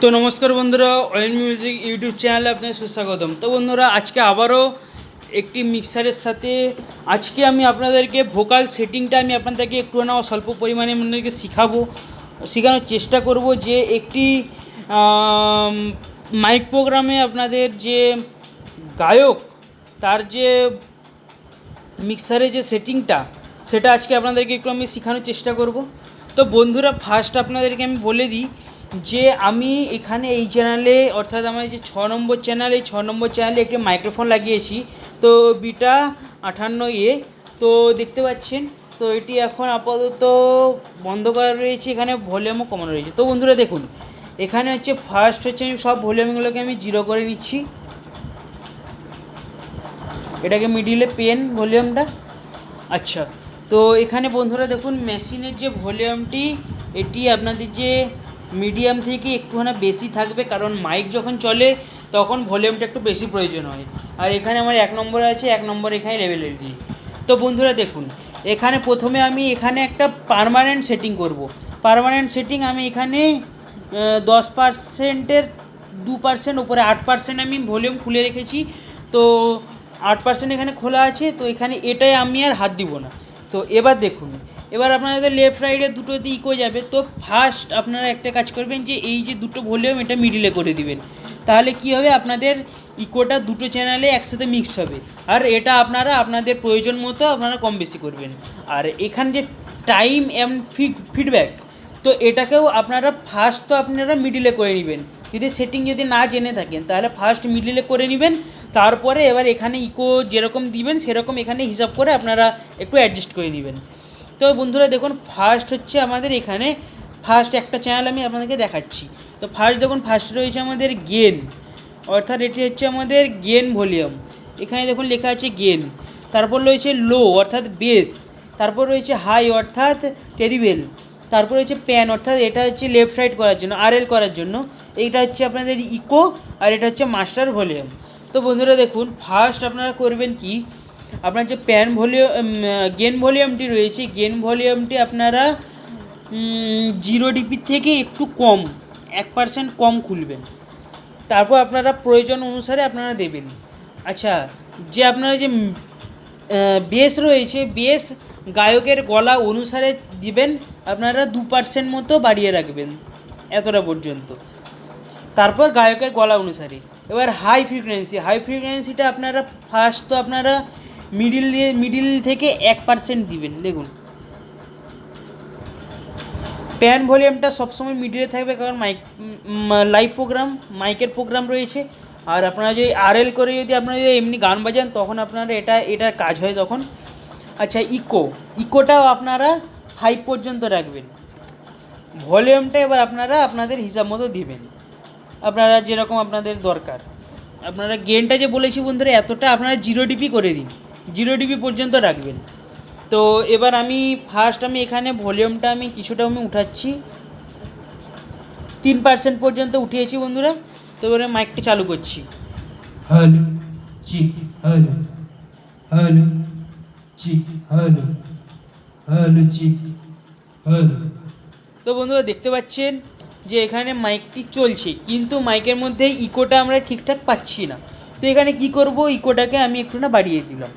তো নমস্কার বন্ধুরা, অয়েল মিউজিক ইউটিউব চ্যানেলে আপনাদের সুস্বাগতম। তো বন্ধুরা, আজকে আবারও একটি মিক্সারের সাথে আজকে আমি আপনাদেরকে ভোকাল সেটিংটা আমি আপনাদেরকে একটু না স্বল্প পরিমাণে আপনাদেরকে শেখানোর চেষ্টা করব যে একটি মাইক প্রোগ্রামে আপনাদের যে গায়ক তার যে মিক্সারে যে সেটিংটা সেটা আজকে আপনাদেরকে একটু আমি শেখানোর চেষ্টা করব। তো বন্ধুরা, ফার্স্ট আপনাদেরকে আমি বলে দিই যে আমি এখানে এই চ্যানেলে অর্থাৎ আমার যে 6 নম্বর চ্যানেল, এই 6 নম্বর চ্যানেলে একটি মাইক্রোফোন লাগিয়েছি। তো বিটা 58A। তো দেখতে পাচ্ছেন, তো এটি এখন আপাতত বন্ধ করা রয়েছে, এখানে ভলিউমও কমানো রয়েছে। তো বন্ধুরা দেখুন, এখানে হচ্ছে ফার্স্ট হচ্ছে আমি সব ভলিউমগুলোকে আমি 0 করে নিচ্ছি, এটাকে মিডিলে পেন ভলিউমটা। আচ্ছা, তো এখানে বন্ধুরা দেখুন মেশিনের যে ভলিউমটি এটি আপনাদের যে মিডিয়াম থেকে একটুখানি বেশি থাকবে, কারণ মাইক যখন চলে তখন ভলিউমটা একটু বেশি প্রয়োজন হয়। আর এখানে আমার 1 নম্বরে আছে, 1 নম্বর এখানে লেভেল এলডি। তো বন্ধুরা দেখুন, এখানে প্রথমে আমি এখানে একটা পার্মানেন্ট সেটিং করব। পার্মানেন্ট সেটিং আমি এখানে 10%-এর 2% উপরে 8% আমি ভলিউম খুলে রেখেছি। তো 8% এখানে খোলা আছে, তো এখানে এটাই আমি আর হাত দিব না। তো এবার দেখুন, এবার আপনাদের লেফট রাইটে দুটোতে ইকো যাবে। তো ফার্স্ট আপনারা একটা কাজ করবেন যে এই যে দুটো ভলিউম এটা মিডিলে করে দিবেন, তাহলে কি হবে, আপনাদের ইকোটা দুটো চ্যানেলে একসাথে মিক্স হবে। আর এটা আপনারা আপনাদের প্রয়োজন মতো আপনারা কম বেশি করবেন। আর এখানে যে টাইম অ্যান্ড ফিডব্যাক, তো এটাকেও আপনারা ফার্স্ট তো আপনারা মিডিলে করে নেবেন। যদি সেটিং যদি না জেনে থাকেন তাহলে ফার্স্ট মিডিলে করে নেবেন, তারপরে এবার এখানে ইকো যেরকম দিবেন সেরকম এখানে হিসাব করে আপনারা একটু অ্যাডজাস্ট করে নেবেন। তো বন্ধুরা দেখুন, ফার্স্ট হচ্ছে আমাদের এখানে ফার্স্ট একটা চ্যানেল আমি আপনাদেরকে দেখাচ্ছি। তো ফার্স্ট দেখুন, ফার্স্ট রয়েছে আমাদের গেন, অর্থাৎ এটি হচ্ছে আমাদের গেন ভলিউম। এখানে দেখুন লেখা আছে গেন। তারপর রয়েছে লো অর্থাৎ বেস। তারপর রয়েছে হাই অর্থাৎ টেরিবেল। তারপর রয়েছে প্যান অর্থাৎ এটা হচ্ছে লেফট রাইট করার জন্য, আরএল করার জন্য। এইটা হচ্ছে আপনাদের ইকো, আর এটা হচ্ছে মাস্টার ভলিউম। তো বন্ধুরা দেখুন, ফার্স্ট আপনারা করবেন কি, আপনার যে প্যান ভলিউম গেন ভলিউমটি রয়েছে, গেন ভলিউমটি আপনারা 0 ডিপি থেকে একটু কম 1% কম খুলবেন। তারপর আপনারা প্রয়োজন অনুসারে আপনারা দেবেন। আচ্ছা, যে আপনারা যে বেস রয়েছে, বেস গায়কের গলা অনুসারে দিবেন, আপনারা 2% মতো বাড়িয়ে রাখবেন এতটা পর্যন্ত। তারপর গায়কের গলা অনুসারে এবার হাই ফ্রিকোয়েন্সিটা আপনারা ফার্স্ট তো আপনারা মিডিল থেকে 1% দিবেন। দেখুন, প্যান ভলিউমটা সবসময় মিডিলে থাকবে, কারণ লাইভ প্রোগ্রাম, মাইকের প্রোগ্রাম রয়েছে। আর আপনারা যদি আরএল করে যদি আপনারা যদি এমনি গান বাজান তখন আপনারা এটার কাজ হয় তখন। আচ্ছা, ইকোটাও আপনারা 5 পর্যন্ত রাখবেন। ভলিউমটা এবার আপনারা আপনাদের হিসাব মতো দিবেন, আপনারা যেরকম আপনাদের দরকার। আপনারা গেনটা যে বলেছি বন্ধুরা, এতটা আপনারা 0 ডিপি করে দিন, 0 ডিপি পর্যন্ত রাখবেন। তো এবার আমি ফার্স্ট এখানে ভলিউমটা আমি কিছুটা উঠাচ্ছি, 3% পর্যন্ত উঠিয়েছি বন্ধুরা। তো এবারে মাইকটা চালু করছি। হ্যালো চিক, হ্যালো হ্যালো চিক, হ্যালো হ্যালো চিক, হ্যালো। তো বন্ধুরা দেখতে পাচ্ছেন যে এখানে মাইকটি চলছে, কিন্তু মাইকের মধ্যে ইকোটা আমরা ঠিকঠাক পাচ্ছি না। তো এখানে কি করব, ইকোটাকে আমি একটু না বাড়িয়ে দিলাম।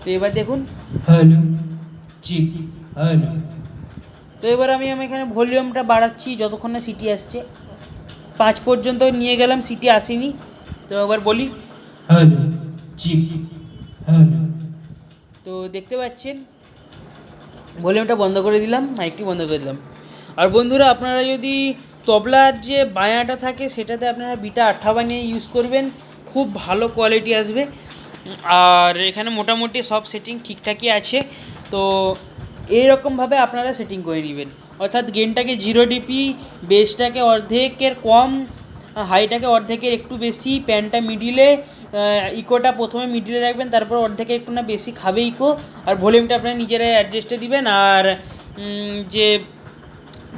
তো এবার দেখুন, হ্যালো চিক, হ্যালো। তো এবার আমি এখানে ভলিউমটা বাড়াচ্ছি যতক্ষণ না সিটি আসছে। 5 পর্যন্ত নিয়ে গেলাম, সিটি আসেনি। তো এবার বলি হ্যালো চিক, হ্যালো। তো দেখতে পাচ্ছেন ভলিউমটা বন্ধ করে দিলাম, মাইকটি বন্ধ করে দিলাম। আর বন্ধুরা, আপনারা যদি তবলার যে বায়াটা থাকে সেটাতে আপনারা বিটা 58 ইউজ করবেন, খুব ভালো কোয়ালিটি আসবে। আর এখানে মোটামুটি সব সেটিং ঠিকঠাকই আছে। তো এইরকমভাবে আপনারা সেটিং করে নেবেন, অর্থাৎ গেনটাকে 0 ডিপি, বেসটাকে অর্ধেকের কম, হাইটাকে অর্ধেকের একটু বেশি, প্যানটা মিডিলে, ইকোটা প্রথমে মিডিলে রাখবেন, তারপর অর্ধেকের একটু না বেশি খাবে ইকো। আর ভলিউমটা আপনারা নিজেরাই অ্যাডজাস্টে দিবেন। আর যে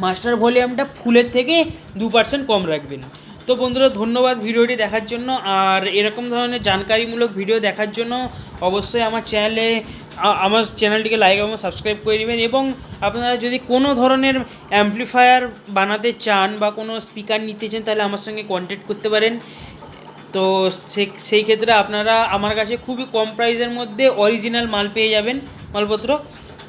মাস্টার ভলিউমটা ফুলের থেকে 2% কম রাখবেন। তো বন্ধুরা, ধন্যবাদ ভিডিওটি দেখার জন্য। আর এরকম ধরনের জানকারিমূলক ভিডিও দেখার জন্য অবশ্যই আমার চ্যানেলে আমার চ্যানেলটিকে লাইক এবং সাবস্ক্রাইব করে নেবেন। এবং আপনারা যদি কোনো ধরনের অ্যাম্পলিফায়ার বানাতে চান বা কোনো স্পিকার নিতে চান তাহলে আমার সঙ্গে কন্ট্যাক্ট করতে পারেন। তো সেই ক্ষেত্রে আপনারা আমার কাছে খুবই কম প্রাইসের মধ্যে অরিজিনাল মাল পেয়ে যাবেন, মালপত্র।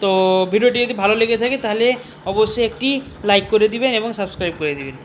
তো ভিডিওটি যদি ভালো লেগে থাকে তাহলে অবশ্যই একটি লাইক করে দিবেন এবং সাবস্ক্রাইব করে দিবেন।